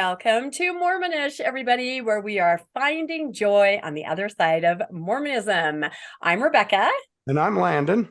Welcome to Mormonish, everybody, where we are finding joy on the other side of Mormonism. I'm Rebecca. And I'm Landon.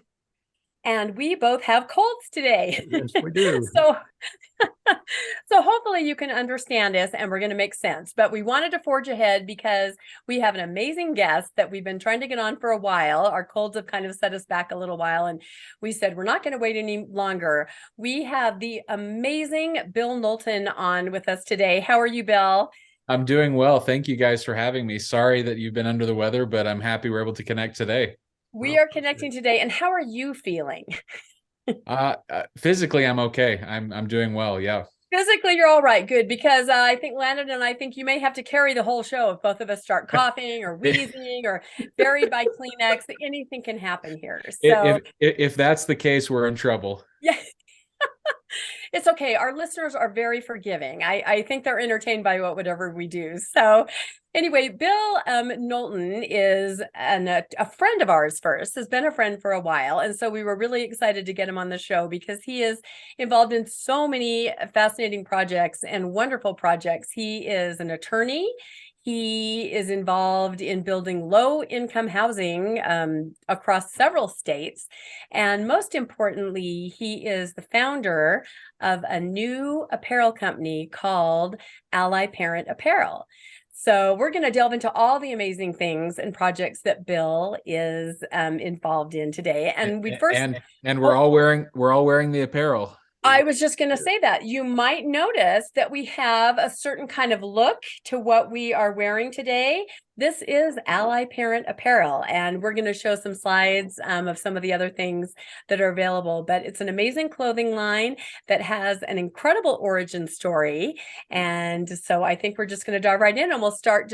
And we both have colds today. Yes, we do. So hopefully you can understand us and we're going to make sense. But we wanted to forge ahead because we have an amazing guest that we've been trying to get on for a while. Our colds have kind of set us back a little while, and we said we're not going to wait any longer. We have the amazing Bill Knowlton on with us today. How are you, Bill? I'm doing well. Thank you guys for having me. Sorry that you've been under the weather, but I'm happy we're able to connect today. We are connecting today. And how are you feeling? Physically, I'm okay. I'm doing well. Yeah. Physically, you're all right. Good. Because I think Landon and I think you may have to carry the whole show if both of us start coughing or wheezing or buried by Kleenex. Anything can happen here. So if that's the case, we're in trouble. Yeah. It's okay. Our listeners are very forgiving. I think they're entertained by whatever we do. So anyway, Bill Knowlton is a friend of ours first, has been a friend for a while. And so we were really excited to get him on the show because he is involved in so many fascinating projects and wonderful projects. He is an attorney. He is involved in building low-income housing across several states. And most importantly, he is the founder of a new apparel company called Ally Parent Apparel. So we're going to delve into all the amazing things and projects that Bill is involved in today. And we first and we're all wearing the apparel. I was just going to say that you might notice that we have a certain kind of look to what we are wearing today. This is Ally Parent Apparel, and we're going to show some slides of some of the other things that are available. But it's an amazing clothing line that has an incredible origin story. And so I think we're just going to dive right in, and we'll start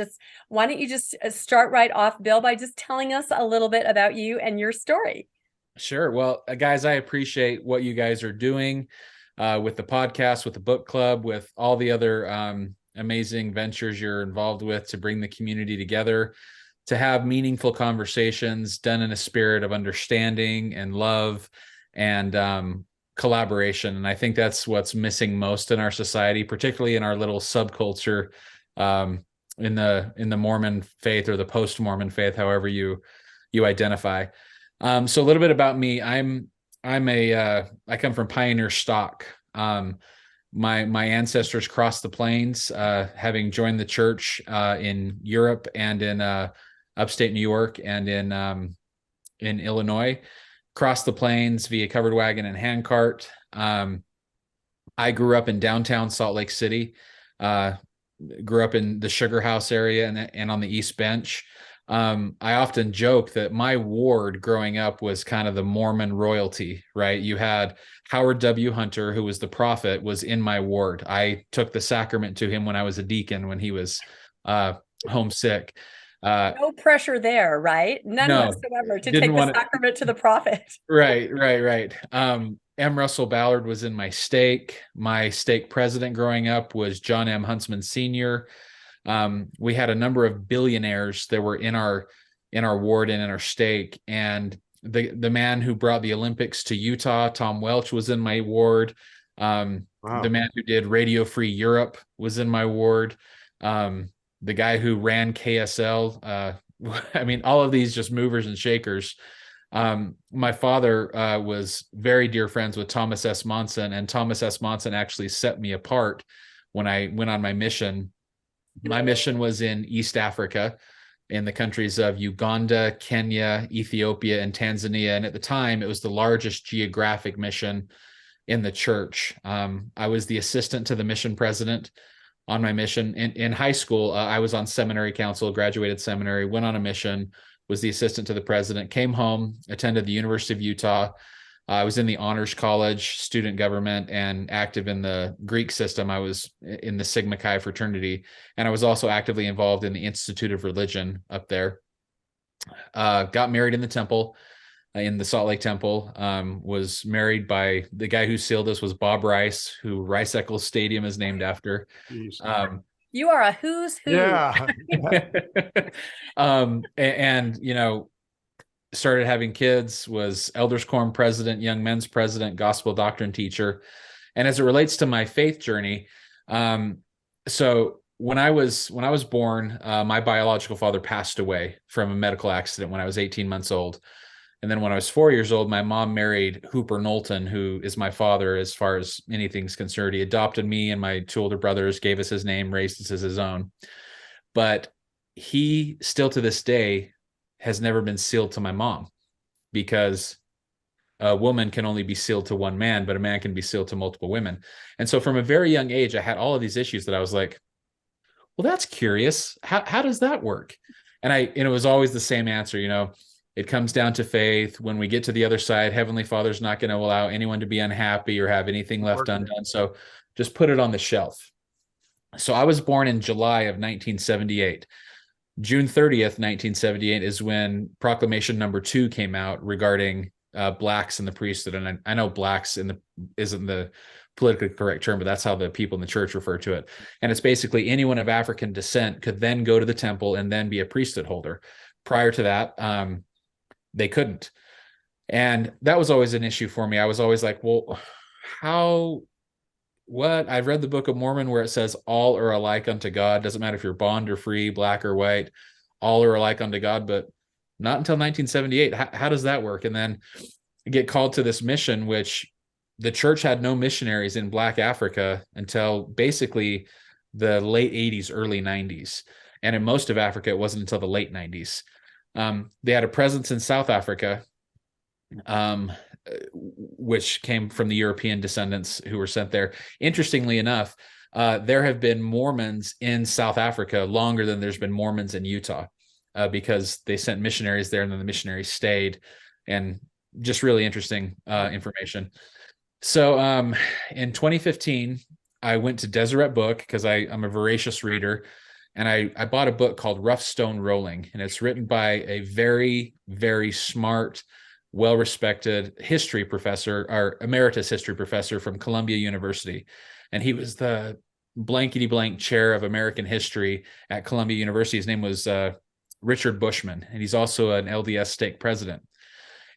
why don't you just start right off, Bill, by just telling us a little bit about you and your story. Sure. Well, guys, I appreciate what you guys are doing with the podcast, with the book club, with all the other amazing ventures you're involved with to bring the community together, to have meaningful conversations done in a spirit of understanding and love and collaboration. And I think that's what's missing most in our society, particularly in our little subculture in the Mormon faith or the post-Mormon faith, however you identify. So a little bit about me. I come from pioneer stock. My ancestors crossed the plains, having joined the church in Europe and in upstate New York and in Illinois, crossed the plains via covered wagon and handcart. I grew up in downtown Salt Lake City, grew up in the Sugar House area and on the East Bench. I often joke that my ward growing up was kind of the Mormon royalty, right? You had Howard W. Hunter, who was the prophet, was in my ward. I took the sacrament to him when I was a deacon, when he was homesick. No pressure there, right? None whatsoever to take the sacrament to the prophet. Right. M. Russell Ballard was in my stake. My stake president growing up was John M. Huntsman Sr. We had a number of billionaires that were in our ward and in our stake. And the man who brought the Olympics to Utah, Tom Welch, was in my ward. Wow. The man who did Radio Free Europe was in my ward. The guy who ran KSL. I mean, all of these just movers and shakers. My father was very dear friends with Thomas S. Monson, and Thomas S. Monson actually set me apart when I went on my mission. My mission was in East Africa, in the countries of Uganda, Kenya, Ethiopia, and Tanzania. And at the time, it was the largest geographic mission in the church. I was the assistant to the mission president on my mission. In high school, I was on seminary council, graduated seminary, went on a mission, was the assistant to the president, came home, attended the University of Utah. I was in the honors college, student government, and active in the Greek system. I was in the Sigma Chi fraternity, and I was also actively involved in the Institute of Religion up there. Got married in the temple, in the Salt Lake Temple. Was married by the guy who sealed us was Bob Rice, who Rice Eccles Stadium is named after. You are a who's who. Yeah. And started having kids, was elders quorum president, young men's president, gospel doctrine teacher. And as it relates to my faith journey, So when I was born, my biological father passed away from a medical accident when I was 18 months old. And then when I was 4 years old, my mom married Hooper Knowlton, who is my father as far as anything's concerned. He adopted me and my two older brothers, gave us his name, raised us as his own. But he still to this day has never been sealed to my mom, because a woman can only be sealed to one man, but a man can be sealed to multiple women. And so from a very young age, I had all of these issues that I was like, well, that's curious. How does that work? And it was always the same answer, it comes down to faith. When we get to the other side, Heavenly Father's not going to allow anyone to be unhappy or have anything left undone. So just put it on the shelf. So I was born in July of 1978. June 30th, 1978 is when Proclamation number 2 came out regarding blacks in the priesthood. And I know blacks isn't the politically correct term, but that's how the people in the church refer to it. And it's basically anyone of African descent could then go to the temple and then be a priesthood holder. Prior to that, they couldn't. And that was always an issue for me. I was always like, well, what? I've read the Book of Mormon where it says all are alike unto God. Doesn't matter if you're bond or free, black or white, all are alike unto God, but not until 1978. How does that work? And then get called to this mission, which the church had no missionaries in Black Africa until basically the late 80s, early 90s. And in most of Africa, it wasn't until the late 90s. They had a presence in South Africa, which came from the European descendants who were sent there. Interestingly enough, there have been Mormons in South Africa longer than there's been Mormons in Utah, because they sent missionaries there and then the missionaries stayed, and just really interesting information. So in 2015, I went to Deseret Book because I'm a voracious reader, and I bought a book called Rough Stone Rolling, and it's written by a very, very smart, well-respected history professor, or emeritus history professor from Columbia University. And he was the blankety blank chair of American history at Columbia University. His name was Richard Bushman, and he's also an LDS stake president.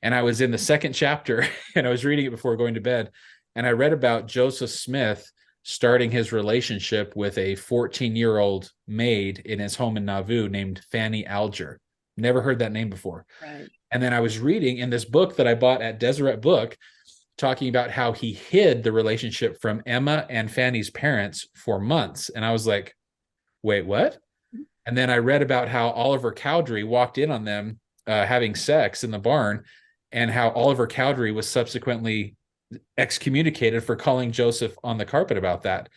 And I was in the second chapter and I was reading it before going to bed. And I read about Joseph Smith starting his relationship with a 14-year-old maid in his home in Nauvoo named Fanny Alger. Never heard that name before. Right. And then I was reading in this book that I bought at Deseret Book, talking about how he hid the relationship from Emma and Fanny's parents for months. And I was like, wait, what? And then I read about how Oliver Cowdery walked in on them having sex in the barn, and how Oliver Cowdery was subsequently excommunicated for calling Joseph on the carpet about that.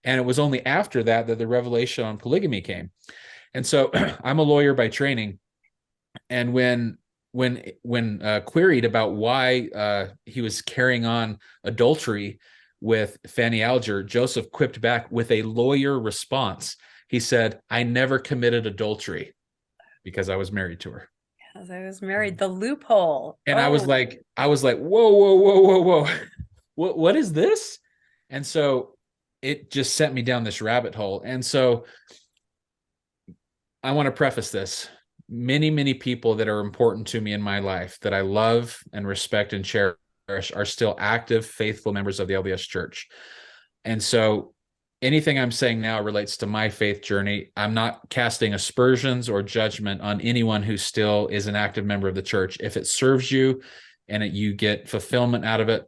And it was only after that that the revelation on polygamy came. And so I'm a lawyer by training. And when queried about why he was carrying on adultery with Fanny Alger, Joseph quipped back with a lawyer response. He said, "I never committed adultery because I was married to her." As I was married, the loophole. And I was like, whoa. What is this? And so it just sent me down this rabbit hole. And so I want to preface this. Many, many people that are important to me in my life that I love and respect and cherish are still active, faithful members of the LDS Church. And so anything I'm saying now relates to my faith journey. I'm not casting aspersions or judgment on anyone who still is an active member of the church. If it serves you and you get fulfillment out of it,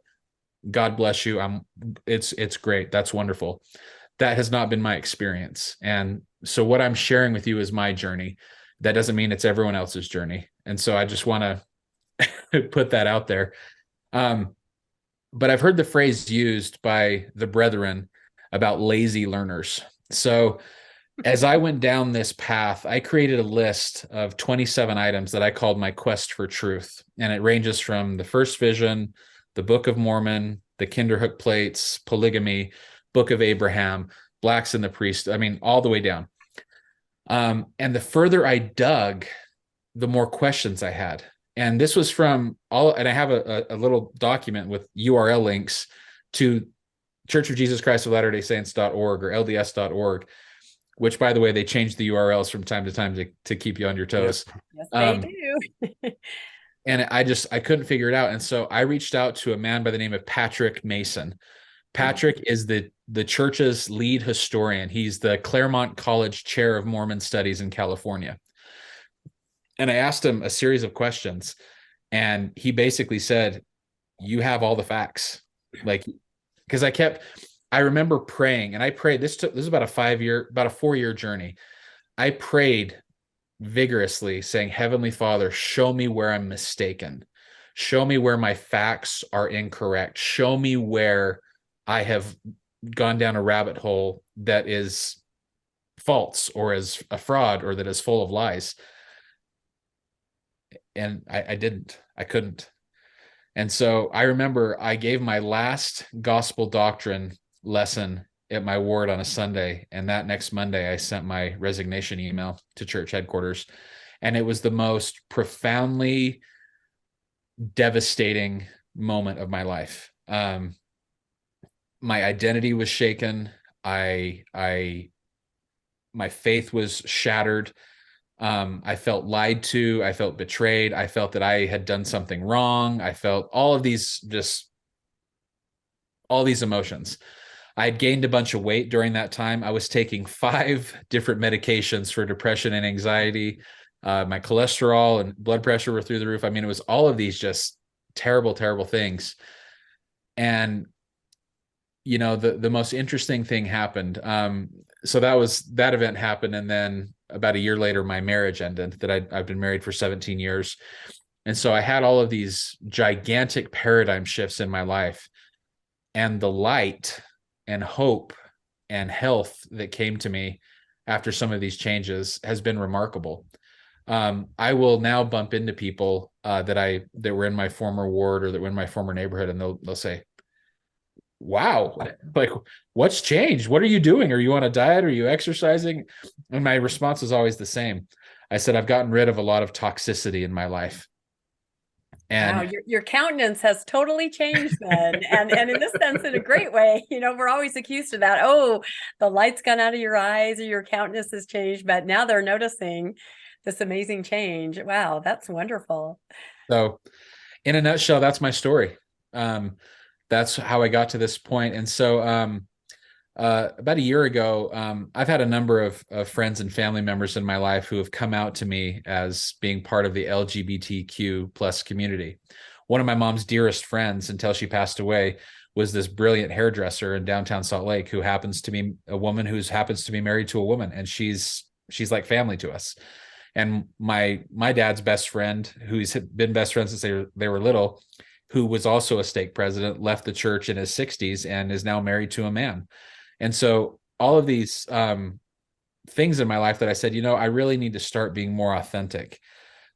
God bless you. It's great. That's wonderful. That has not been my experience. And so what I'm sharing with you is my journey. That doesn't mean it's everyone else's journey. And so I just want to put that out there. But I've heard the phrase used by the brethren about lazy learners. So as I went down this path, I created a list of 27 items that I called my quest for truth. And it ranges from the first vision, the Book of Mormon, the Kinderhook plates, polygamy, Book of Abraham, blacks in the priest. I mean, all the way down. And the further I dug, the more questions I had. And this was from and I have a little document with URL links to Church of Jesus Christ of Latter-day Saints.org or LDS.org, which, by the way, they change the URLs from time to time to keep you on your toes. Yes, they do. And I couldn't figure it out. And so I reached out to a man by the name of Patrick Mason. Patrick is the church's lead historian. He's the Claremont College Chair of Mormon Studies in California. And I asked him a series of questions, and he basically said, "You have all the facts." Like, because I remember praying, and I prayed. This is about a 4-year journey. I prayed vigorously, saying, "Heavenly Father, show me where I'm mistaken. Show me where my facts are incorrect. Show me where I have gone down a rabbit hole that is false or is a fraud or that is full of lies." And I couldn't. And so I remember I gave my last gospel doctrine lesson at my ward on a Sunday. And that next Monday, I sent my resignation email to church headquarters. And it was the most profoundly devastating moment of my life. My identity was shaken. My faith was shattered. I felt lied to. I felt betrayed. I felt that I had done something wrong. I felt all of these emotions. I had gained a bunch of weight during that time. I was taking 5 different medications for depression and anxiety. My cholesterol and blood pressure were through the roof. I mean, it was all of these just terrible, terrible things. And, the most interesting thing happened. So that event happened. And then about a year later, my marriage ended. That I've been married for 17 years. And so I had all of these gigantic paradigm shifts in my life, and the light and hope and health that came to me after some of these changes has been remarkable. I will now bump into people that were in my former ward or that were in my former neighborhood, and they'll say, "Wow, like, what's changed? What are you doing? Are you on a diet? Are you exercising?" And my response is always the same. I said, "I've gotten rid of a lot of toxicity in my life." And wow, your countenance has totally changed then. And in this sense, in a great way. We're always accused of that. Oh, the light's gone out of your eyes or your countenance has changed, but now they're noticing this amazing change. Wow, that's wonderful. so in a nutshell, that's my story. That's how I got to this point. And so about a year ago, I've had a number of friends and family members in my life who have come out to me as being part of the LGBTQ plus community. One of my mom's dearest friends until she passed away was this brilliant hairdresser in downtown Salt Lake who happens to be a woman who happens to be married to a woman, and she's like family to us. And my dad's best friend, who's been best friends since they were little, who was also a stake president, left the church in his 60s and is now married to a man. And so all of these things in my life that I said, I really need to start being more authentic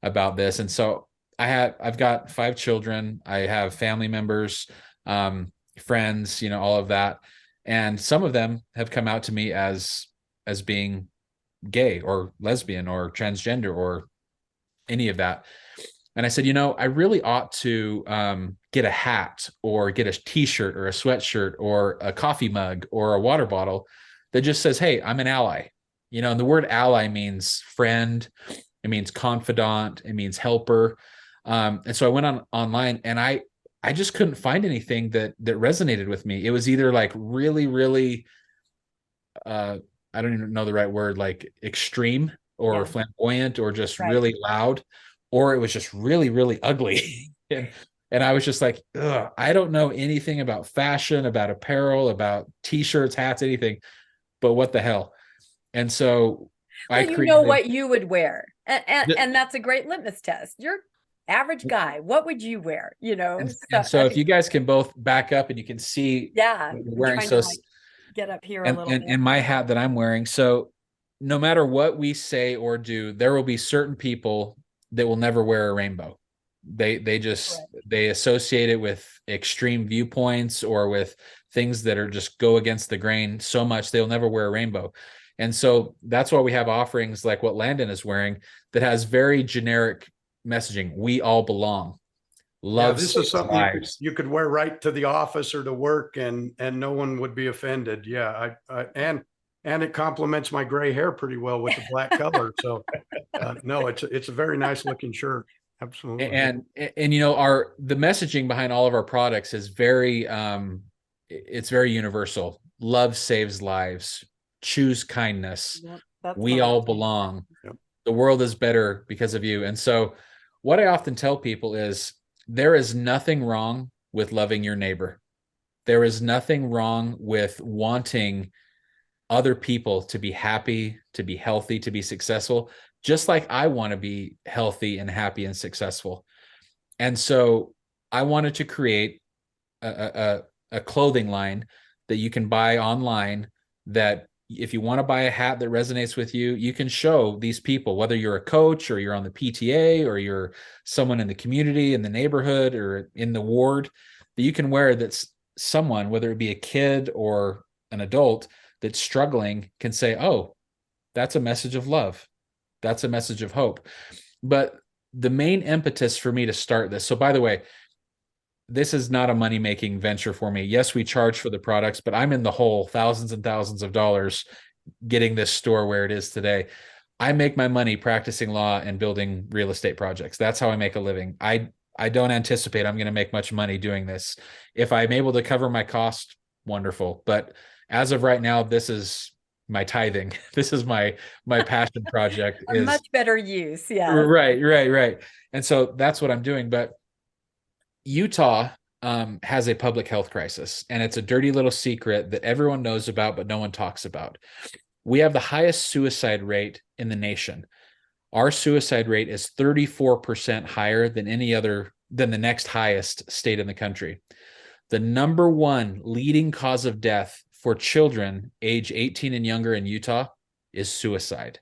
about this. And so I've got 5 children. I have family members, friends, all of that. And some of them have come out to me as being gay or lesbian or transgender or any of that. And I said, I really ought to get a hat or get a t-shirt or a sweatshirt or a coffee mug or a water bottle that just says, "Hey, I'm an ally." And the word ally means friend. It means confidant. It means helper. And so I went online, and I just couldn't find anything that resonated with me. It was either like really, really, I don't even know the right word, like extreme or flamboyant or just really loud, or it was just really, really ugly. And I was just like, ugh, I don't know anything about fashion, about apparel, about t-shirts, hats, anything, but what the hell? And so I created what you would wear. And that's a great litmus test. You're average guy. What would you wear? And so if you guys can both back up and you can see what you're wearing. So get up here a little bit. And my hat that I'm wearing. So no matter what we say or do, there will be certain people that will never wear a rainbow. They associate it with extreme viewpoints or with things that are just go against the grain so much they'll never wear a rainbow. And so that's why we have offerings like what Landon is wearing that has very generic messaging. We all belong. Love. Yeah, this is something you could wear right to the office or to work, and no one would be offended. Yeah, and it complements my gray hair pretty well with the black color. So no, it's a very nice looking shirt. Absolutely. And the messaging behind all of our products is very it's very universal. Love saves lives. Choose kindness. Yep, We all belong. Yep. The world is better because of you. And so what I often tell people is there is nothing wrong with loving your neighbor. There is nothing wrong with wanting other people to be happy, to be healthy, to be successful, just like I want to be healthy and happy and successful. And so I wanted to create a clothing line that you can buy online, that if you want to buy a hat that resonates with you, you can show these people, whether you're a coach or you're on the PTA or you're someone in the community, in the neighborhood or in the ward, that you can wear, that's someone, whether it be a kid or an adult that's struggling, can say, oh, that's a message of love. That's a message of hope. But the main impetus for me to start this, so by the way, this is not a money-making venture for me. Yes, we charge for the products, but I'm in the hole thousands and thousands of dollars getting this store where it is today. I make my money practicing law and building real estate projects. That's how I make a living. I don't anticipate I'm going to make much money doing this. If I'm able to cover my cost, wonderful. But as of right now, this is my tithing. This is my passion project. A much better use. Yeah. Right. And so that's what I'm doing. But Utah has a public health crisis, and it's a dirty little secret that everyone knows about, but no one talks about. We have the highest suicide rate in the nation. Our suicide rate is 34% higher than the next highest state in the country. The number one leading cause of death for children age 18 and younger in Utah is suicide.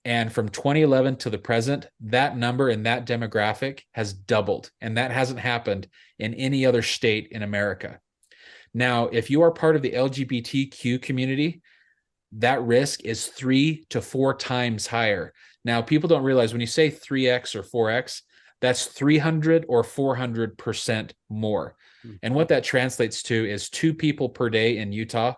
And from 2011 to the present, that number and that demographic has doubled. And that hasn't happened in any other state in America. Now, if you are part of the LGBTQ community, that risk is 3 to 4 times higher. Now, people don't realize when you say 3x or 4x, that's 300 or 400% more. And what that translates to is 2 people per day in Utah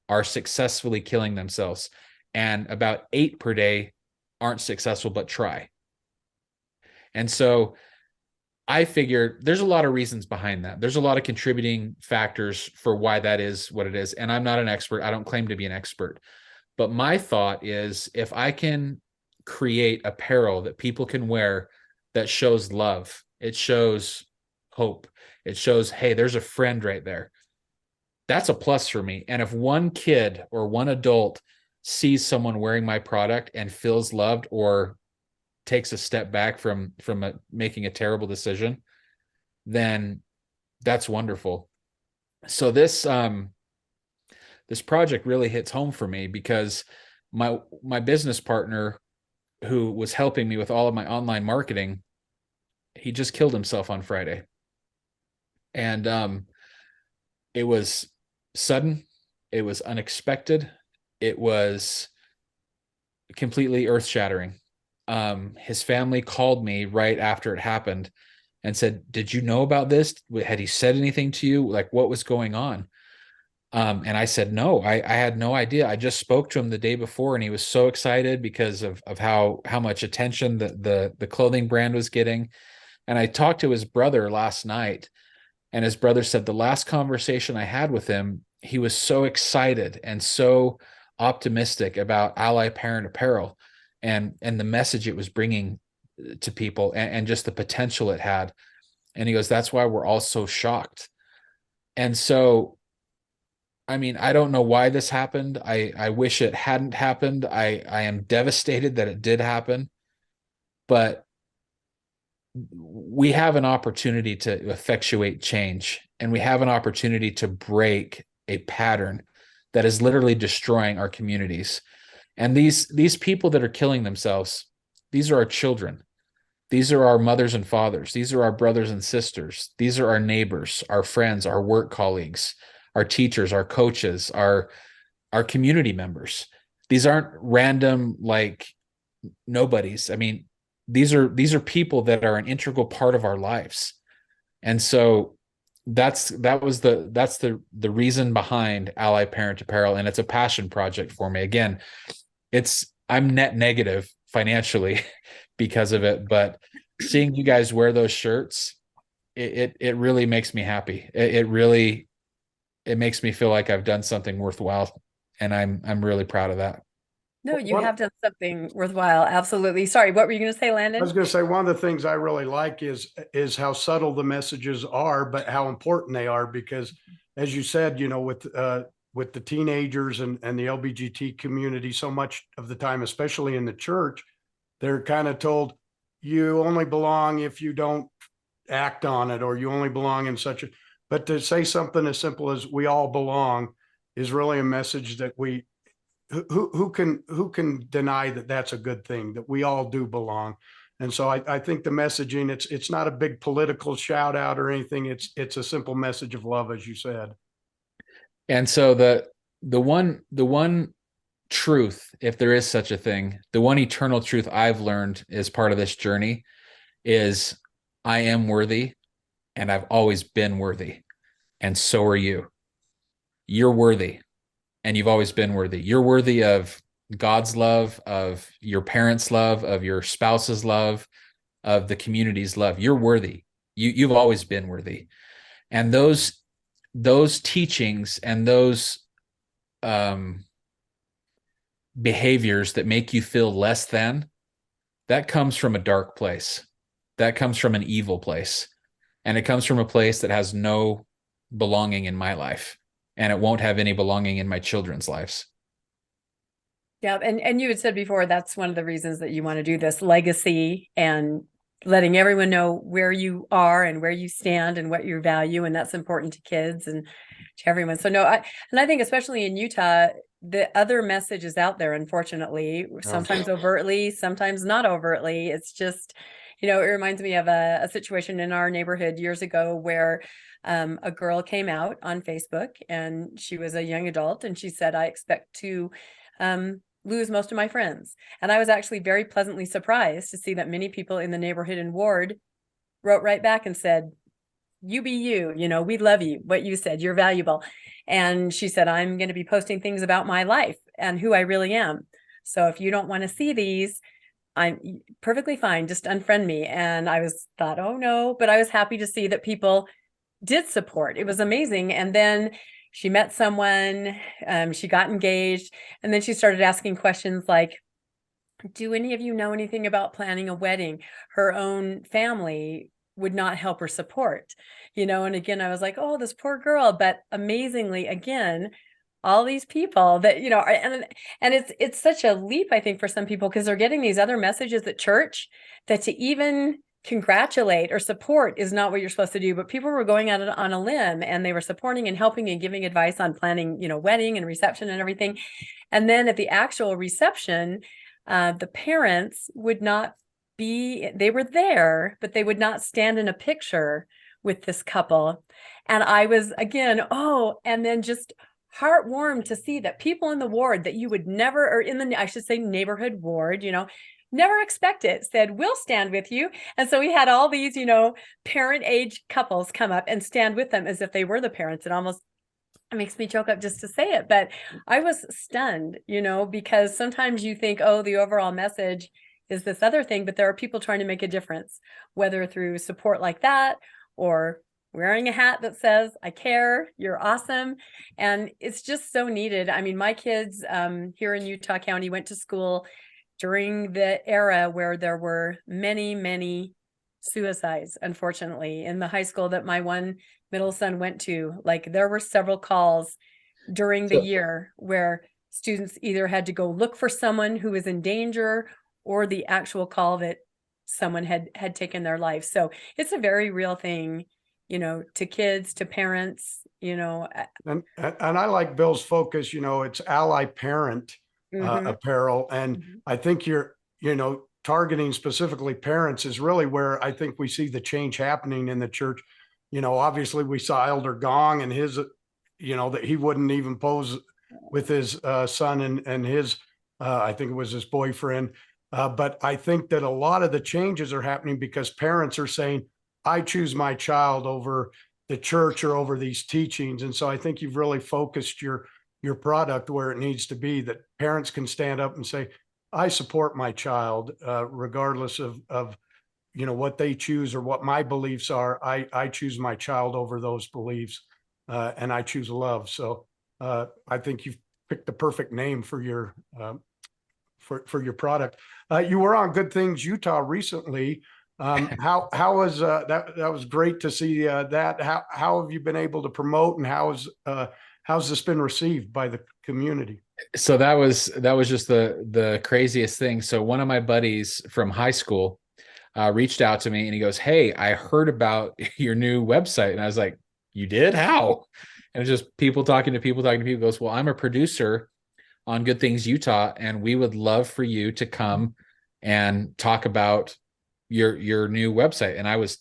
are successfully killing themselves. And about 8 per day aren't successful, but try. And so I figure there's a lot of reasons behind that. There's a lot of contributing factors for why that is what it is. And I'm not an expert. I don't claim to be an expert. But my thought is, if I can create apparel that people can wear that shows love, it shows hope, it shows, hey, there's a friend right there, that's a plus for me. And if one kid or one adult sees someone wearing my product and feels loved or takes a step back from making a terrible decision, then that's wonderful. So this project really hits home for me because my business partner, who was helping me with all of my online marketing, he just killed himself on Friday. And it was sudden, it was unexpected, it was completely earth-shattering. His family called me right after it happened and said, did you know about this? Had he said anything to you? Like, what was going on? And I said, no, I had no idea. I just spoke to him the day before, and he was so excited because of how much attention the clothing brand was getting. And I talked to his brother last night, and his brother said the last conversation I had with him, he was so excited and so optimistic about Ally Parent Apparel and the message it was bringing to people, and just the potential it had. And he goes, that's why we're all so shocked. And so, I mean, I don't know why this happened. I wish it hadn't happened. I am devastated that it did happen, but we have an opportunity to effectuate change, and we have an opportunity to break a pattern that is literally destroying our communities. And these people that are killing themselves, these are our children. These are our mothers and fathers. These are our brothers and sisters. These are our neighbors, our friends, our work colleagues, our teachers, our coaches, our community members. These aren't random, like, nobodies. I mean, these are people that are an integral part of our lives. And so that's the reason behind Ally Parent Apparel, and it's a passion project for me. Again, I'm net negative financially because of it, but seeing you guys wear those shirts, it really makes me happy. It really, it makes me feel like I've done something worthwhile, and I'm really proud of that. No, you have done something worthwhile. Absolutely. Sorry, what were you going to say, I Landon? was going to say, one of the things I really like is how subtle the messages are, but how important they are. Because, as you said, with the teenagers and the LBGT community, so much of the time, especially in the church, they're kind of told you only belong if you don't act on it, or you only belong in such a. But to say something as simple as "we all belong" is really a message that we who can deny that that's a good thing, that we all do belong. And so I think the messaging, it's not a big political shout out or anything. It's a simple message of love, as you said. And so the one truth, if there is such a thing, the one eternal truth I've learned as part of this journey is I am worthy, and I've always been worthy. And so are you. You're worthy, and you've always been worthy. You're worthy of God's love, of your parents' love, of your spouse's love, of the community's love. You're worthy. You've always been worthy. And those teachings and those behaviors that make you feel less than, that comes from a dark place. That comes from an evil place. And it comes from a place that has no belonging in my life. And it won't have any belonging in my children's lives. Yeah, and you had said before that's one of the reasons that you want to do this legacy and letting everyone know where you are and where you stand and what you value, and that's important to kids and to everyone. So no, I think especially in Utah, the other message is out there, unfortunately, sometimes overtly, sometimes not overtly. It's just, it reminds me of a situation in our neighborhood years ago where a girl came out on Facebook, and she was a young adult, and she said, I expect to lose most of my friends. And I was actually very pleasantly surprised to see that many people in the neighborhood and ward wrote right back and said, you be you, we love you, what you said, you're valuable. And she said, I'm going to be posting things about my life and who I really am. So if you don't want to see these, I'm perfectly fine, just unfriend me. And I thought, oh no, but I was happy to see that people did support. It was amazing. And then she met someone, she got engaged, and then she started asking questions like, do any of you know anything about planning a wedding? Her own family would not help her support, and again, I was like, oh, this poor girl. But amazingly, again, all these people that, and it's such a leap, I think, for some people, because they're getting these other messages at church that to even congratulate or support is not what you're supposed to do. But people were going out on a limb, and they were supporting and helping and giving advice on planning, wedding and reception and everything. And then at the actual reception, the parents would not they were there, but they would not stand in a picture with this couple. And I was, again, and then just heartwarmed to see that people in the ward that you would never, or in the, I should say, neighborhood ward, never expect it, said, we'll stand with you. And so we had all these, parent age couples come up and stand with them as if they were the parents. It makes me choke up just to say it, but I was stunned, because sometimes you think, oh, the overall message is this other thing, but there are people trying to make a difference, whether through support like that or wearing a hat that says, I care, you're awesome. And it's just so needed. I mean, my kids here in Utah County went to school during the era where there were many, many suicides, unfortunately, in the high school that my one middle son went to. Like, there were several calls during the year where students either had to go look for someone who was in danger, or the actual call that someone had taken their life. So it's a very real thing, to kids, to parents, And I like Bill's focus, it's Ally Parent Apparel. And I think you're, targeting specifically parents is really where I think we see the change happening in the church. Obviously we saw Elder Gong and his, that he wouldn't even pose with his son and his, I think it was his boyfriend. But I think that a lot of the changes are happening because parents are saying, I choose my child over the church or over these teachings. And so I think you've really focused your product where it needs to be, that parents can stand up and say, I support my child, regardless of what they choose or what my beliefs are. I choose my child over those beliefs. and I choose love. So I think you've picked the perfect name for your product. You were on Good Things Utah recently. How was that? That was great to see that. How have you been able to promote, and how's this been received by the community? So that was just the craziest thing. So one of my buddies from high school reached out to me, and he goes, "Hey, I heard about your new website." And I was like, "You did? How?" And it's just people talking to people talking to people. He goes, "Well, I'm a producer on Good Things Utah, and we would love for you to come and talk about your new website." And I was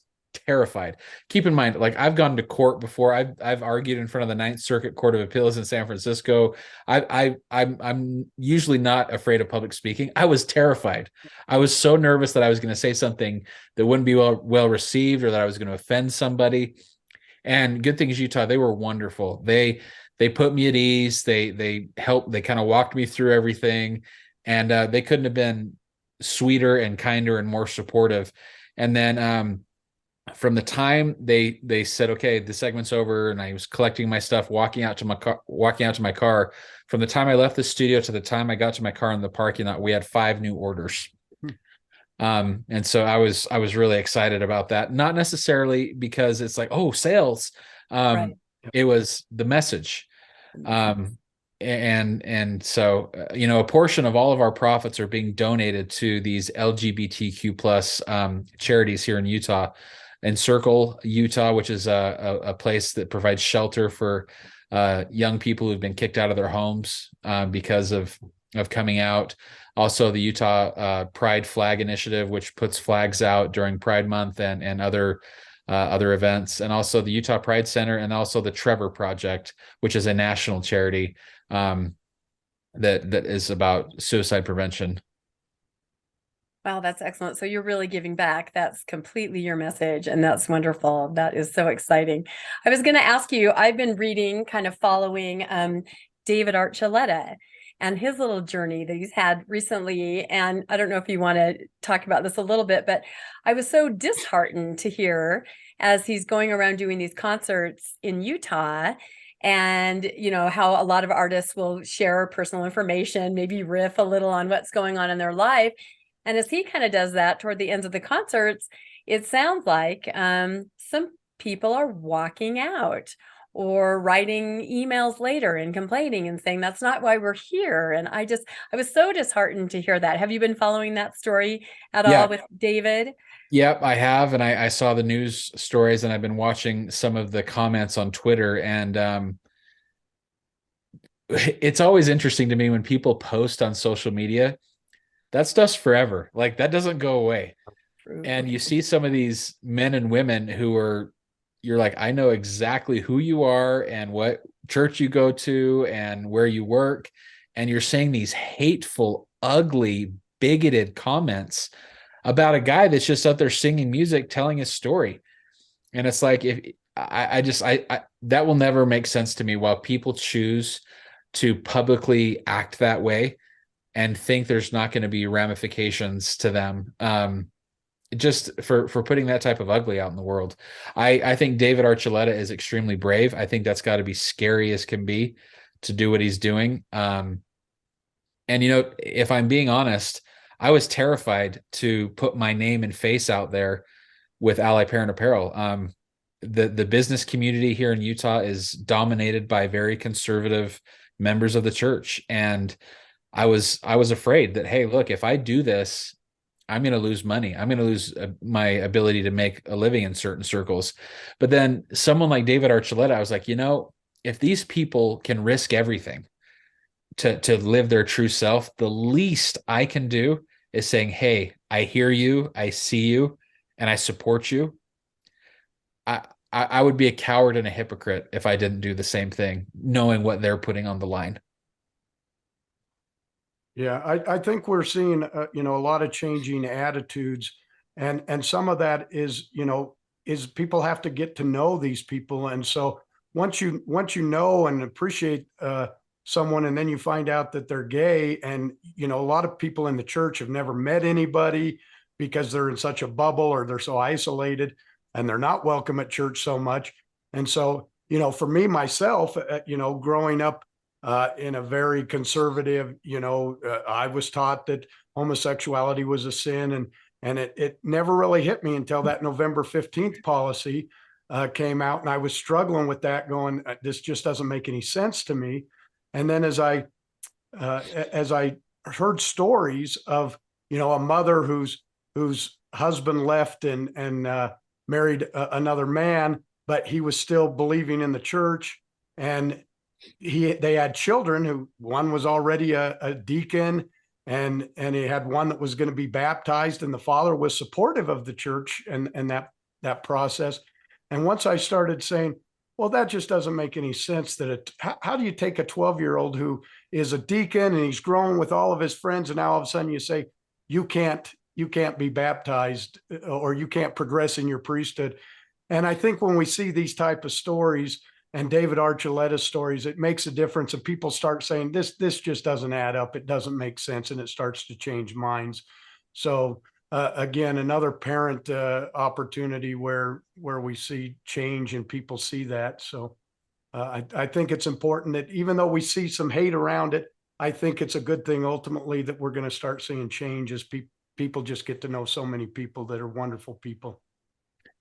terrified. Keep in mind, like, I've gone to court before. I've argued in front of the Ninth Circuit Court of Appeals in San Francisco. I'm usually not afraid of public speaking. I was terrified. I was so nervous that I was going to say something that wouldn't be well received, or that I was going to offend somebody. And Good Things Utah, they were wonderful. They put me at ease. They helped. They kind of walked me through everything, and they couldn't have been sweeter and kinder and more supportive. And then from the time they said, "Okay, the segment's over," and I was collecting my stuff, walking out to my car. From the time I left the studio to the time I got to my car in the parking lot, we had 5 new orders. And so I was really excited about that. Not necessarily because it's like, oh, sales. Right. It was the message. And so, a portion of all of our profits are being donated to these LGBTQ plus charities here in Utah. Encircle Utah, which is a place that provides shelter for young people who've been kicked out of their homes because of coming out. Also, the Utah Pride Flag Initiative, which puts flags out during Pride Month and other events, and also the Utah Pride Center, and also the Trevor Project, which is a national charity that is about suicide prevention. Wow, that's excellent. So you're really giving back. That's completely your message, and that's wonderful. That is so exciting. I was going to ask you, I've been reading, kind of following David Archuleta and his little journey that he's had recently. And I don't know if you want to talk about this a little bit, but I was so disheartened to hear, as he's going around doing these concerts in Utah, and how a lot of artists will share personal information, maybe riff a little on what's going on in their life. And as he kind of does that toward the ends of the concerts, it sounds like some people are walking out or writing emails later and complaining and saying that's not why we're here. And I was so disheartened to hear that. Have you been following that story at all with David? Yep, I have. And I saw the news stories, and I've been watching some of the comments on Twitter. And it's always interesting to me when people post on social media. That stuff's forever. Like, that doesn't go away. True. And you see some of these men and women you're like, I know exactly who you are and what church you go to and where you work. And you're saying these hateful, ugly, bigoted comments about a guy that's just out there singing music, telling his story. And it's like, if I that will never make sense to me, while people choose to publicly act that way and think there's not going to be ramifications to them, just for putting that type of ugly out in the world. I think David Archuleta is extremely brave. I think that's got to be scary as can be, to do what he's doing. And if I'm being honest, I was terrified to put my name and face out there with Ally Parent Apparel. The business community here in Utah is dominated by very conservative members of the church, and I was afraid that, hey, look, if I do this, I'm going to lose money. I'm going to lose my ability to make a living in certain circles. But then someone like David Archuleta, I was like, if these people can risk everything to live their true self, the least I can do is saying, hey, I hear you, I see you, and I support you. I would be a coward and a hypocrite if I didn't do the same thing, knowing what they're putting on the line. Yeah, I think we're seeing, a lot of changing attitudes, and some of that is people have to get to know these people. And so once you know and appreciate someone, and then you find out that they're gay, and, a lot of people in the church have never met anybody because they're in such a bubble, or they're so isolated and they're not welcome at church so much. And so for me, myself, growing up in a very conservative, I was taught that homosexuality was a sin, and it never really hit me until that November 15th policy came out, and I was struggling with that, going, this just doesn't make any sense to me. And then as I heard stories of, a mother whose husband left and married another man, but he was still believing in the church, and they had children who one was already a deacon, and he had one that was going to be baptized, and the father was supportive of the church and that process. And once I started saying, well, that just doesn't make any sense, how do you take a 12-year-old who is a deacon and he's growing with all of his friends, and now all of a sudden you say, you can't be baptized, or you can't progress in your priesthood. And I think when we see these type of stories, and David Archuleta's stories, it makes a difference, and people start saying, this just doesn't add up, it doesn't make sense, and it starts to change minds. So again, another parent opportunity where we see change and people see that. So I think it's important that even though we see some hate around it, I think it's a good thing ultimately that we're going to start seeing change as people just get to know so many people that are wonderful people.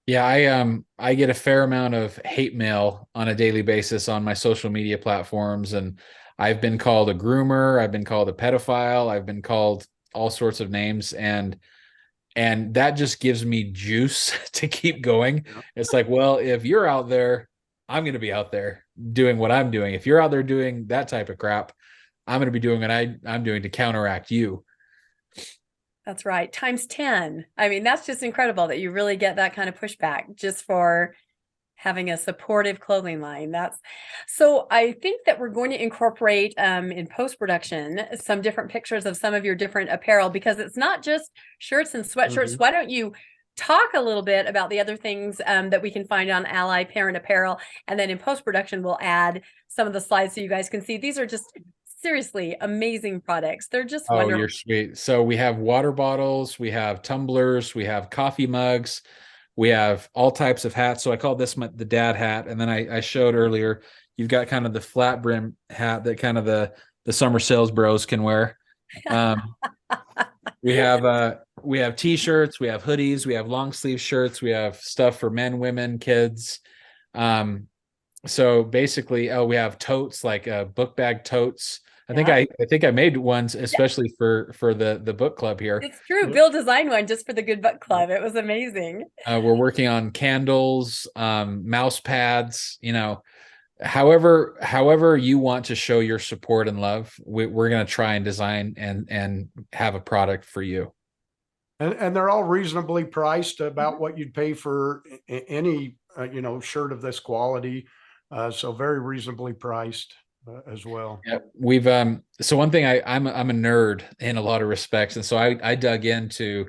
Yeah, I get a fair amount of hate mail on a daily basis on my social media platforms, and I've been called a groomer, I've been called a pedophile, I've been called all sorts of names, and that just gives me juice to keep going. It's like, well, if you're out there, I'm going to be out there doing what I'm doing. If you're out there doing that type of crap, I'm going to be doing what I'm doing to counteract you. That's right. Times 10. I mean, that's just incredible that you really get that kind of pushback just for having a supportive clothing line. So I think that we're going to incorporate in post-production some different pictures of some of your different apparel, because it's not just shirts and sweatshirts. Why don't you talk a little bit about the other things that we can find on Ally Parent Apparel, and then in post-production we'll add some of the slides so you guys can see. These are just seriously amazing products. They're just wonderful. You're sweet. So we have water bottles, we have tumblers, we have coffee mugs, we have all types of hats. So I call this the dad hat. And then I showed earlier, you've got kind of the flat brim hat that kind of the summer sales bros can wear. We have t-shirts, we have hoodies, we have long sleeve shirts, we have stuff for men, women, kids. So basically, we have totes, like book bag totes. I think I made ones especially for the book club here. It's true. Bill designed one just for the Good Book Club. It was amazing. We're working on candles, mouse pads, however you want to show your support and love, we're going to try and design and have a product for you. And they're all reasonably priced, about what you'd pay for any, shirt of this quality. So very reasonably priced as well. Yeah, we've so one thing, I'm a nerd in a lot of respects, and so I dug into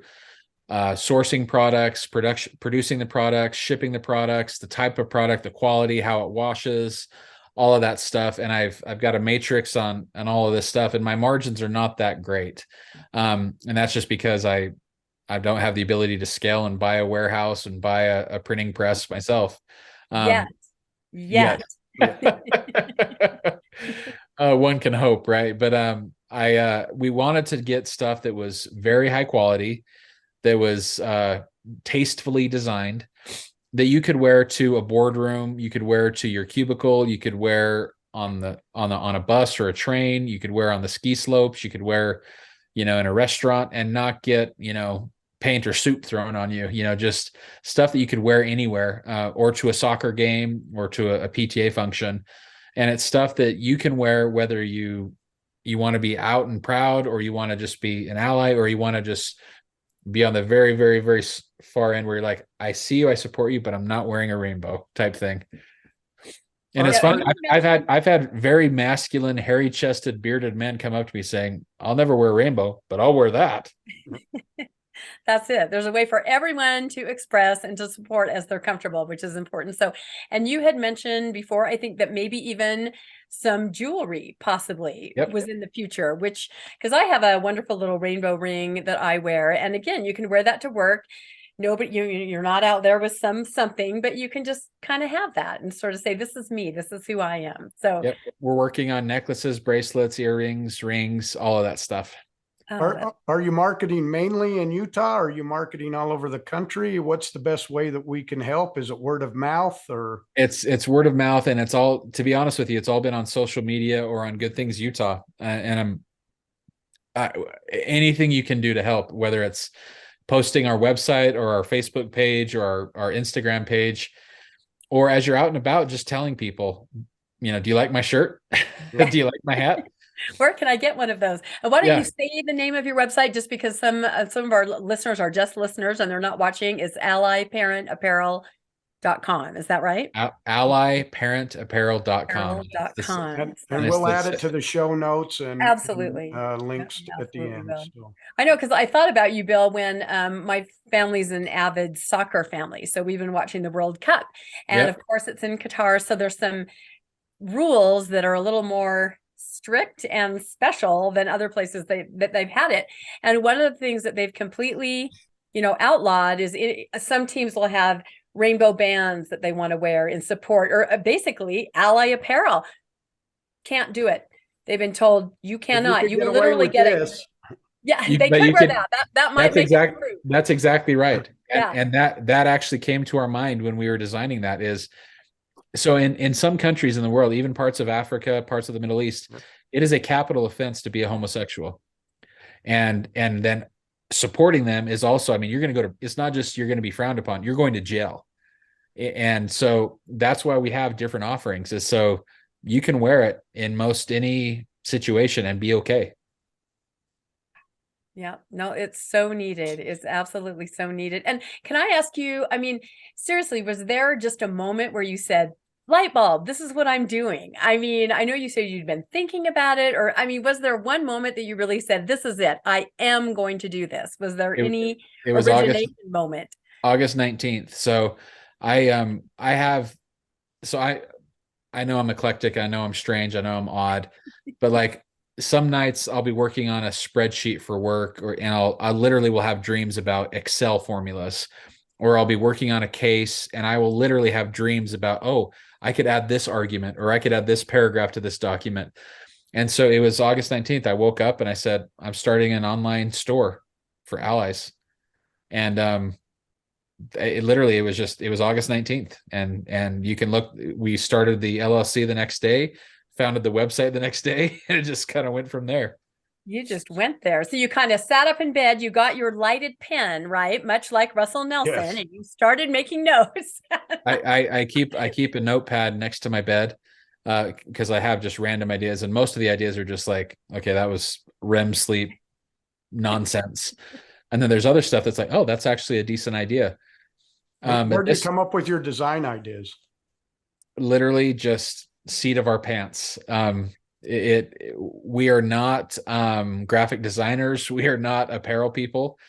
sourcing products, producing the products, shipping the products, the type of product, the quality, how it washes, all of that stuff. And I've got a matrix on all of this stuff, and my margins are not that great. And that's just because I don't have the ability to scale and buy a warehouse and buy a printing press myself. Yet. One can hope, right? But we wanted to get stuff that was very high quality, that was tastefully designed, that you could wear to a boardroom, you could wear to your cubicle, you could wear on a bus or a train, you could wear on the ski slopes, you could wear, in a restaurant and not get, paint or soup thrown on you, just stuff that you could wear anywhere, or to a soccer game or to a PTA function. And it's stuff that you can wear whether you want to be out and proud, or you want to just be an ally, or you want to just be on the very, very, very far end where you're like, I see you, I support you, but I'm not wearing a rainbow type thing. And it's fun. I've had very masculine, hairy-chested, bearded men come up to me saying, I'll never wear a rainbow, but I'll wear that. That's it. There's a way for everyone to express and to support as they're comfortable, which is important. So, and you had mentioned before, I think that maybe even some jewelry possibly was in the future, because I have a wonderful little rainbow ring that I wear. And again, you can wear that to work. nobody, you're not out there with something, but you can just kind of have that and sort of say, this is me, this is who I am. So yep, we're working on necklaces, bracelets, earrings, rings, all of that stuff. Are you marketing mainly in Utah? Or are you marketing all over the country? What's the best way that we can help? Is it word of mouth or? It's word of mouth, and it's all, to be honest with you, it's all been on social media or on Good Things Utah. And anything you can do to help, whether it's posting our website or our Facebook page or our Instagram page, or as you're out and about, just telling people, do you like my shirt? Do you like my hat? Where can I get one of those? And why don't Yeah. you say the name of your website, just because some of our listeners are just listeners and they're not watching? It's allyparentapparel.com. Is that right? allyparentapparel.com. And we'll add it to the show notes and absolutely links at the end. So. I know, because I thought about you, Bill, when my family's an avid soccer family. So we've been watching the World Cup. And of course, it's in Qatar. So there's some rules that are a little more strict and special than other places that they've had it. And one of the things that they've completely, outlawed is some teams will have rainbow bands that they want to wear in support, or basically Ally Apparel can't do it. They've been told you cannot. You will literally get it. Yeah, they could wear that. That might make it true. That's exactly right. Yeah. And that actually came to our mind when we were designing that. Is so in some countries in the world, even parts of Africa, parts of the Middle East, it is a capital offense to be a homosexual. And then supporting them is also, you're going to go to, it's not just you're going to be frowned upon, you're going to jail. And so that's why we have different offerings, is so you can wear it in most any situation and be okay. Yeah, no, it's so needed. It's absolutely so needed. And can I ask you, seriously, was there just a moment where you said, light bulb, this is what I'm doing? I know you said you'd been thinking about it, or, was there one moment that you really said, this is it, I am going to do this? Was there any origination moment? August 19th. So I know I'm eclectic. I know I'm strange. I know I'm odd, but like some nights I'll be working on a spreadsheet for work, and I literally will have dreams about Excel formulas, or I'll be working on a case and I will literally have dreams about, oh, I could add this argument, or I could add this paragraph to this document. And so it was August 19th. I woke up and I said, I'm starting an online store for allies. And it was August 19th. And you can look, we started the LLC the next day, founded the website the next day, and it just kind of went from there. You just went there. So you kind of sat up in bed, you got your lighted pen, right? Much like Russell Nelson, yes. And you started making notes. I keep a notepad next to my bed because I have just random ideas. And most of the ideas are just like, okay, that was REM sleep nonsense. And then there's other stuff that's like, oh, that's actually a decent idea. Where do you come up with your design ideas? Literally just seat of our pants. We are not graphic designers. We are not apparel people.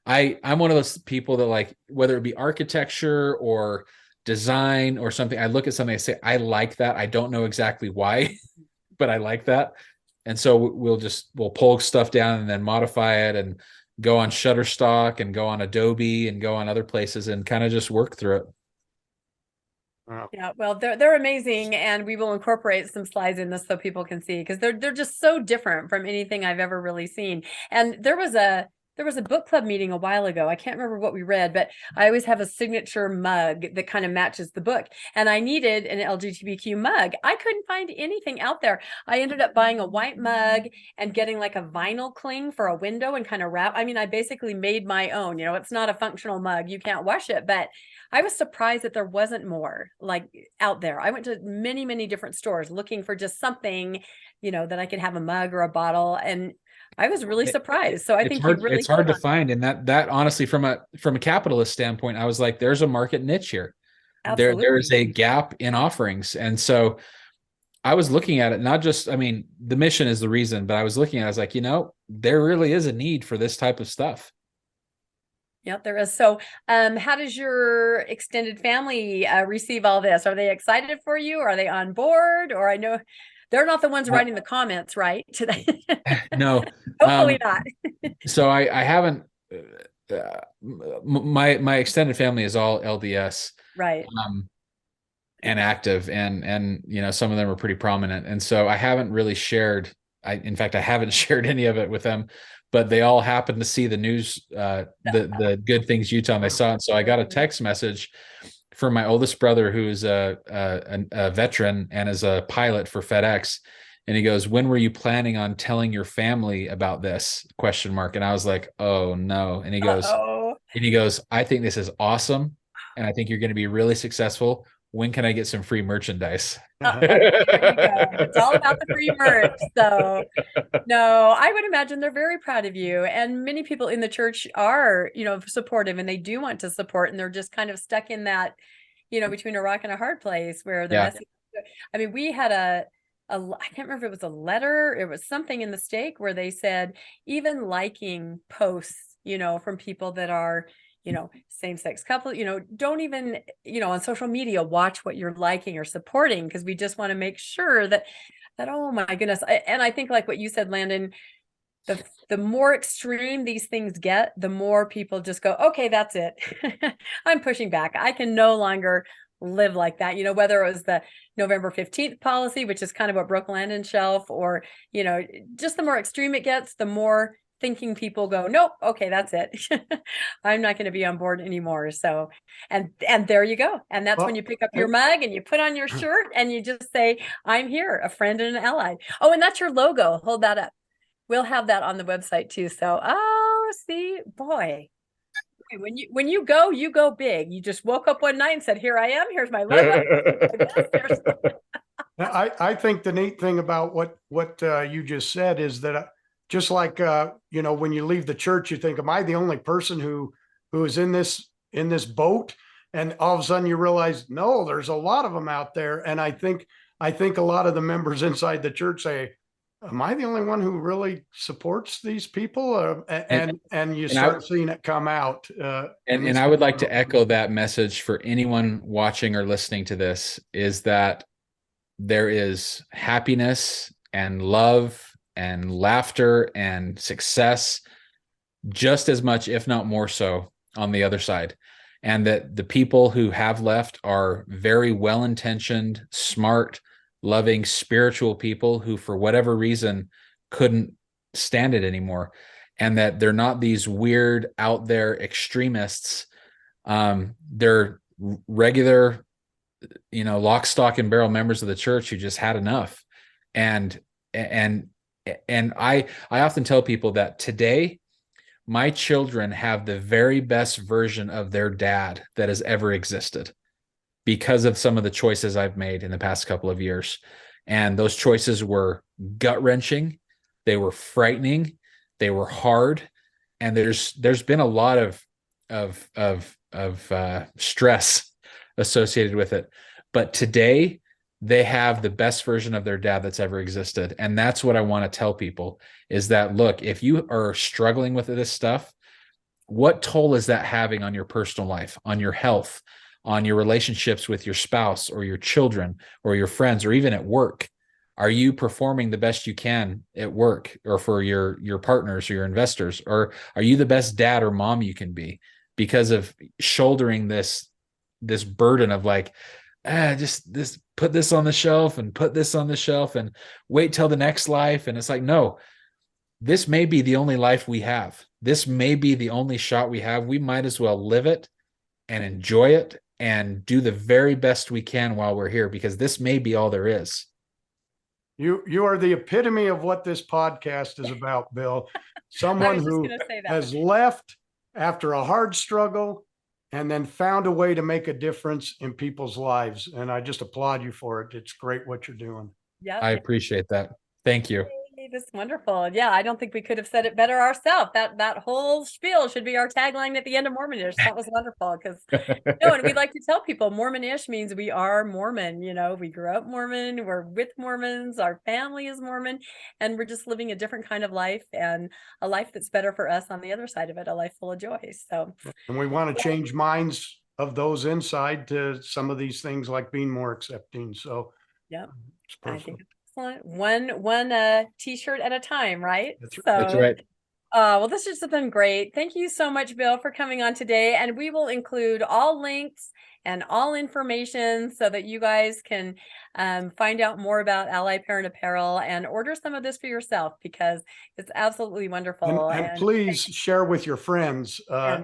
I'm one of those people that, like, whether it be architecture or design or something, I look at something, I say, I like that. I don't know exactly why, but I like that. And so we'll pull stuff down and then modify it and go on Shutterstock and go on Adobe and go on other places and kind of just work through it. Yeah, well, they're amazing, and we will incorporate some slides in this so people can see, because they're just so different from anything I've ever really seen. And there was a book club meeting a while ago. I can't remember what we read, but I always have a signature mug that kind of matches the book. And I needed an LGBTQ mug. I couldn't find anything out there. I ended up buying a white mug and getting like a vinyl cling for a window and kind of wrap. I basically made my own. It's not a functional mug. You can't wash it, but I was surprised that there wasn't more like out there. I went to many, many different stores looking for just something, that I could have a mug or a bottle, and I was really surprised. So I think it's hard to find. And that honestly, from a capitalist standpoint, I was like, there's a market niche here. Absolutely. There is a gap in offerings. And so I was looking at it, not just, the mission is the reason, but I was looking at it, I was like, there really is a need for this type of stuff. Yep, there is. So how does your extended family receive all this? Are they excited for you? Are they on board? Or I know they're not the ones writing the comments, right? No. Hopefully not. So I haven't, my extended family is all LDS, Right. and active, and you know, some of them are pretty prominent, and so I haven't really shared. In fact, I haven't shared any of it with them, but they all happened to see the news, the good things you tell them they saw, and so I got a text message from my oldest brother, who is a veteran and is a pilot for FedEx. And he goes, "When were you planning on telling your family about this?" Question mark. And I was like, "Oh no." Uh-oh. And he goes, "I think this is awesome. And I think you're going to be really successful. When can I get some free merchandise?" There you go. It's all about the free merch. So no, I would imagine they're very proud of you. And many people in the church are, you know, supportive, and they do want to support, and they're just kind of stuck in that, you know, between a rock and a hard place where the Yeah. message. I mean, we had I can't remember if it was a letter, it was something in the stake where they said, even liking posts, you know, from people that are, you know, same-sex couple, you know, don't even, you know, on social media, watch what you're liking or supporting, because we just want to make sure that, oh my goodness. And I think, like what you said, Landon, the more extreme these things get, the more people just go, okay, that's it. I'm pushing back. I can no longer live like that. You know, whether it was the November 15th policy, which is kind of what broke Landon's shelf, or, you know, just the more extreme it gets, the more thinking people go, nope, okay, that's it. I'm not going to be on board anymore. So, and there you go. And that's when you pick up your mug and you put on your shirt and you just say, I'm here, a friend and an ally. Oh, and that's your logo. Hold that up. We'll have that on the website too. So, oh, see, boy, when you go big. You just woke up one night and said, "Here I am. Here's my logo." I think the neat thing about what you just said is that just like you know, when you leave the church, you think, "Am I the only person who is in this boat?" And all of a sudden, you realize, no, there's a lot of them out there. And I think a lot of the members inside the church say, "Am I the only one who really supports these people?" And you start seeing it come out. And I would like to echo that message for anyone watching or listening to this, is that there is happiness and love and laughter and success just as much, if not more so, on the other side. And that the people who have left are very well-intentioned, smart, loving, spiritual people who, for whatever reason, couldn't stand it anymore. And that they're not these weird out there extremists. They're regular, you know, lock, stock, and barrel members of the church who just had enough. And I often tell people that today, my children have the very best version of their dad that has ever existed, because of some of the choices I've made in the past couple of years. And those choices were gut-wrenching, they were frightening, they were hard, and there's been a lot of stress associated with it. But today, they have the best version of their dad that's ever existed. And that's what I want to tell people, is that, look, if you are struggling with this stuff, what toll is that having on your personal life, on your health, on your relationships with your spouse or your children or your friends, or even at work? Are you performing the best you can at work, or for your partners or your investors? Or are you the best dad or mom you can be, because of shouldering this burden of like, just put this on the shelf and put this on the shelf and wait till the next life? And it's like, no, this may be the only life we have. This may be the only shot we have. We might as well live it and enjoy it and do the very best we can while we're here, because this may be all there is. You are the epitome of what this podcast is about, Bill. Someone who has left after a hard struggle and then found a way to make a difference in people's lives. And I just applaud you for it. It's great what you're doing. Yeah, I appreciate that. Thank you. That's wonderful. Yeah, I don't think we could have said it better ourselves. That whole spiel should be our tagline at the end of Mormonish. That was wonderful, because and we like to tell people Mormonish means we are Mormon. You know, we grew up Mormon, we're with Mormons, our family is Mormon, and we're just living a different kind of life, and a life that's better for us on the other side of it, a life full of joy. So, and we want to change minds of those inside to some of these things, like being more accepting. So yeah, I think excellent. One t-shirt at a time, right? That's right. Well, this has been great. Thank you so much, Bill, for coming on today. And we will include all links and all information so that you guys can find out more about Ally Parent Apparel and order some of this for yourself, because it's absolutely wonderful. And please share with your friends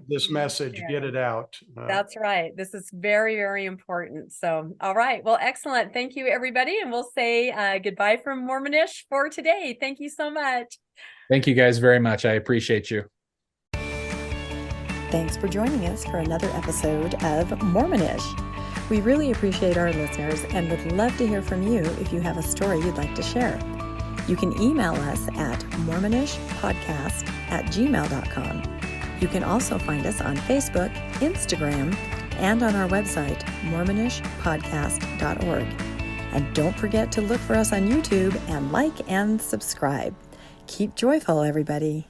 this message, get it out. That's right. This is very, very important. So, all right. Well, excellent. Thank you, everybody. And we'll say goodbye from Mormonish for today. Thank you so much. Thank you guys very much. I appreciate you. Thanks for joining us for another episode of Mormonish. We really appreciate our listeners and would love to hear from you if you have a story you'd like to share. You can email us at mormonishpodcast@gmail.com. You can also find us on Facebook, Instagram, and on our website, mormonishpodcast.org. And don't forget to look for us on YouTube and like and subscribe. Keep joyful, everybody.